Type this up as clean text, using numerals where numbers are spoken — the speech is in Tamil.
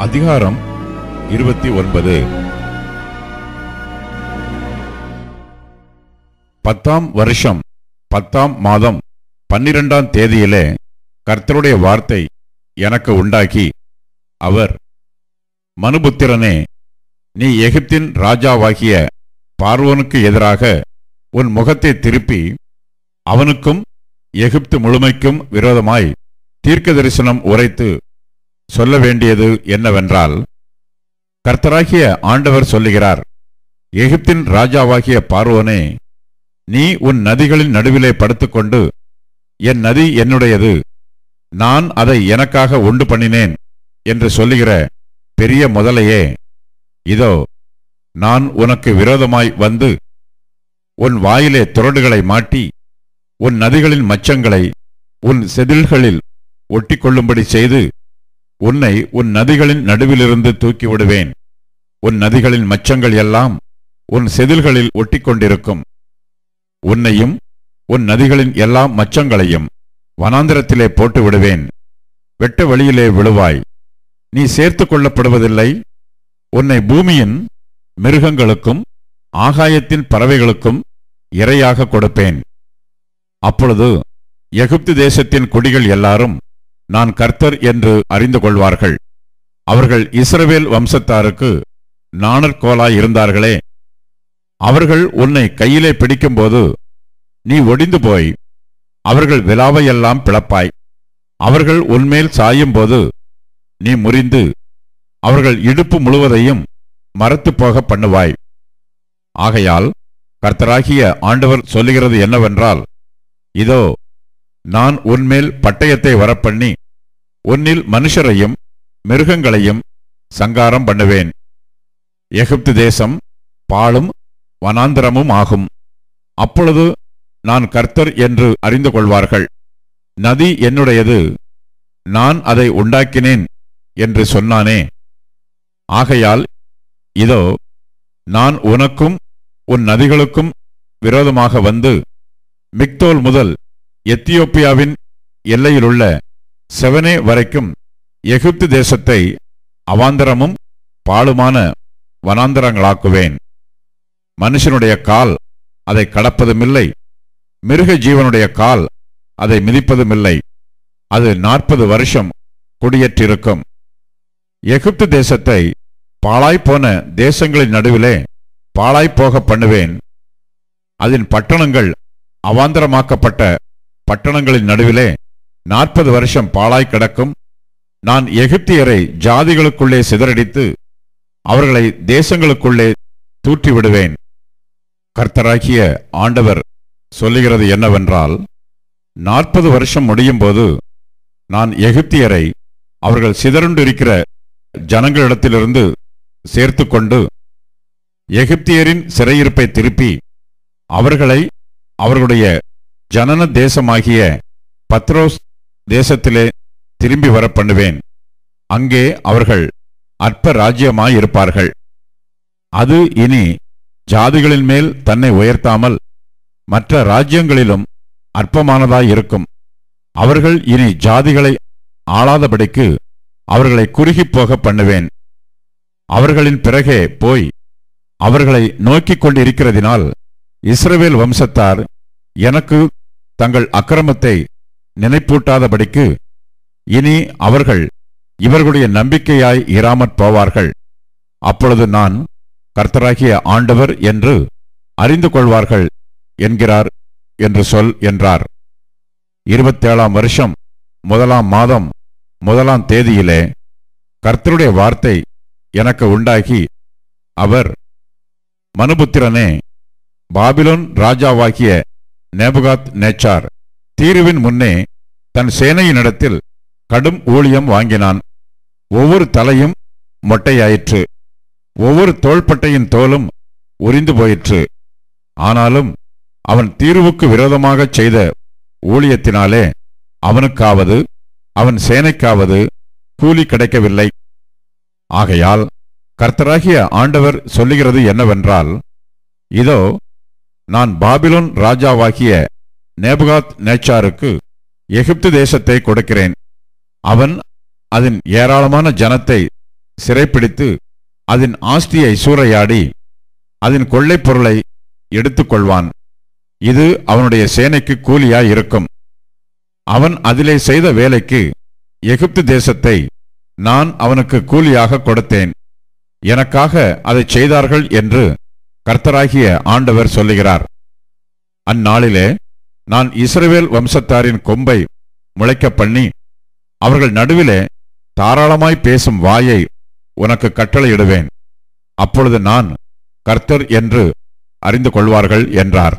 அதிகாரம் 29. 10ஆம் வருஷம் 10ஆம் மாதம் 12ஆம் தேதியிலே கர்த்தருடைய வார்த்தை எனக்கு உண்டாகி, அவர், மனுபுத்திரனே, நீ எகிப்தின் ராஜாவாகிய பார்வோனுக்கு எதிராக உன் முகத்தை திருப்பி அவனுக்கும் எகிப்து முழுமைக்கும் விரோதமாய் தீர்க்க தரிசனம் உரைத்து சொல்ல வேண்டியது என்னவென்றால், கர்த்தராகிய ஆண்டவர் சொல்லுகிறார், எகிப்தின் ராஜாவாகிய பார்வோனே, நீ உன் நதிகளின் நடுவிலே படுத்துக்கொண்டு, என் நதி என்னுடையது, நான் அதை எனக்காக உண்டு பண்ணினேன் என்று சொல்லுகிற பெரிய முதலையே, இதோ நான் உனக்கு விரோதமாய் வந்து உன் வாயிலே துறடுகளை மாட்டி உன் நதிகளின் மச்சங்களை உன் செதில்களில் ஒட்டிக்கொள்ளும்படி செய்து உன்னை உன் நதிகளின் நடுவிலிருந்து தூக்கிவிடுவேன். உன் நதிகளின் மச்சங்கள் எல்லாம் உன் செதில்களில் ஒட்டிக்கொண்டிருக்கும். உன்னையும் உன் நதிகளின் எல்லா மச்சங்களையும் வனாந்திரத்திலே போட்டு விடுவேன். வெட்ட வெளியிலே விழுவாய். நீ சேர்த்து கொள்ளப்படுவதில்லை. உன்னை பூமியின் மிருகங்களுக்கும் ஆகாயத்தின் பறவைகளுக்கும் இரையாக கொடுப்பேன். அப்பொழுது எகிப்து தேசத்தின் குடிகள் எல்லாரும் நான் கர்த்தர் என்று அறிந்து கொள்வார்கள். அவர்கள் இஸ்ரவேல் வம்சத்தாருக்கு நாணற்கோலாய் இருந்தார்களே. அவர்கள் உன்னை கையிலே பிடிக்கும்போது நீ ஒடிந்து போய் அவர்கள் விலாவையெல்லாம் பிளப்பாய். அவர்கள் உன்மேல் சாயும்போது நீ முறிந்து அவர்கள் இடுப்பு முழுவதையும் மரத்து போக பண்ணுவாய். ஆகையால் கர்த்தராகிய ஆண்டவர் சொல்லுகிறது என்னவென்றால், இதோ நான் உன்மேல் பட்டயத்தை வரப்பண்ணி உன்னில் மனுஷரையும் மிருகங்களையும் சங்காரம் பண்ணுவேன். எகிப்து தேசம் பாழும் வனாந்திரமும் ஆகும். அப்பொழுது நான் கர்த்தர் என்று அறிந்து கொள்வார்கள். நதி என்னுடையது, நான் அதை உண்டாக்கினேன் என்று சொன்னானே. ஆகையால் இதோ நான் உனக்கும் உன் நதிகளுக்கும் விரோதமாக வந்து மிக்தோல் முதல் எத்தியோப்பியாவின் எல்லையிலுள்ள செவனே வரைக்கும் எகிப்து தேசத்தை அவாந்தரமும் பாழுமான வனாந்தரங்களாக்குவேன். மனுஷனுடைய கால் அதை கடப்பதுமில்லை, மிருக ஜீவனுடைய கால் அதை மிதிப்பதுமில்லை. அது 40 வருஷம் குடியேற்றிருக்கும். எகிப்து தேசத்தை பாழாய்ப்போன தேசங்களின் நடுவிலே பாழாய்ப்போக பண்ணுவேன். அதன் பட்டணங்கள் அவாந்தரமாக்கப்பட்ட பட்டணங்களின் நடுவிலே 40 வருஷம் பாழாய் கிடக்கும். நான் எகிப்தியரை ஜாதிகளுக்குள்ளே சிதறடித்து அவர்களை தேசங்களுக்குள்ளே தூற்றிவிடுவேன். கர்த்தராகிய ஆண்டவர் சொல்லுகிறது என்னவென்றால், 40 வருஷம் முடியும் போது நான் எகிப்தியரை அவர்கள் சிதறுண்டிருக்கிற ஜனங்களிடத்திலிருந்து சேர்த்து கொண்டு எகிப்தியரின் சிறையிருப்பை திருப்பி அவர்களை அவர்களுடைய ஜனன தேசமாகிய பத்ரோஸ் தேசத்திலே திரும்பி வர பண்ணுவேன். அங்கே அவர்கள் அற்ப ராஜ்யமாயிருப்பார்கள். அது இனி ஜாதிகளின் மேல் தன்னை உயர்த்தாமல் மற்ற ராஜ்யங்களிலும் அற்பமானதாயிருக்கும். அவர்கள் இனி ஜாதிகளை ஆளாதபடிக்கு அவர்களை குறுகிப் போக பண்ணுவேன். அவர்களின் பிறகே போய் அவர்களை நோக்கிக் கொண்டிருக்கிறதினால் இஸ்ரவேல் வம்சத்தார் எனக்கு தங்கள் அக்கிரமத்தை நினைப்பூட்டாதபடிக்கு இனி அவர்கள் இவர்களுடைய நம்பிக்கையாய் இராமற் போவார்கள். அப்பொழுது நான் கர்த்தராகிய ஆண்டவர் என்று அறிந்து கொள்வார்கள் என்கிறார் என்று சொல் என்றார். 27ஆம் வருஷம் 1ஆம் மாதம் 1ஆம் தேதியிலே கர்த்தருடைய வார்த்தை எனக்கு உண்டாகி, அவர், மனுபுத்திரனே, பாபிலோன் ராஜாவாகிய நேபுகாத் நேச்சார் தீருவின் முன்னே தன் சேனையினிடத்தில் கடும் ஊழியம் வாங்கினான். ஒவ்வொரு தலையும் மொட்டையாயிற்று, ஒவ்வொரு தோள்பட்டையின் தோலும் உரிந்து போயிற்று. ஆனாலும் அவன் தீருவுக்கு விரோதமாகச் செய்த ஊழியத்தினாலே அவனுக்காவது அவன் சேனைக்காவது கூலி கிடைக்கவில்லை. ஆகையால் கர்த்தராகிய ஆண்டவர் சொல்லுகிறது என்னவென்றால், இதோ நான் பாபிலோன் ராஜாவாகிய நேபுகாத் நேச்சாருக்கு எகிப்து தேசத்தை கொடுக்கிறேன். அவன் அதன் ஏராளமான ஜனத்தை சிறைப்பிடித்து அதன் ஆஸ்தியை சூறையாடி அதன் கொள்ளைப் பொருளை எடுத்துக்கொள்வான். இது அவனுடைய சேனைக்கு கூலியாயிருக்கும். அவன் அதிலே செய்த வேலைக்கு எகிப்து தேசத்தை நான் அவனுக்கு கூலியாக கொடுத்தேன். எனக்காக அதை செய்தார்கள் என்று கர்த்தராகிய ஆண்டவர் சொல்லுகிறார். அந்நாளிலே நான் இஸ்ரவேல் வம்சத்தாரின் கொம்பை முளைக்க பண்ணி அவர்கள் நடுவிலே தாராளமாய் பேசும் வாயை உனக்கு கட்டளையிடுவேன். அப்பொழுது நான் கர்த்தர் என்று அறிந்து கொள்வார்கள் என்றார்.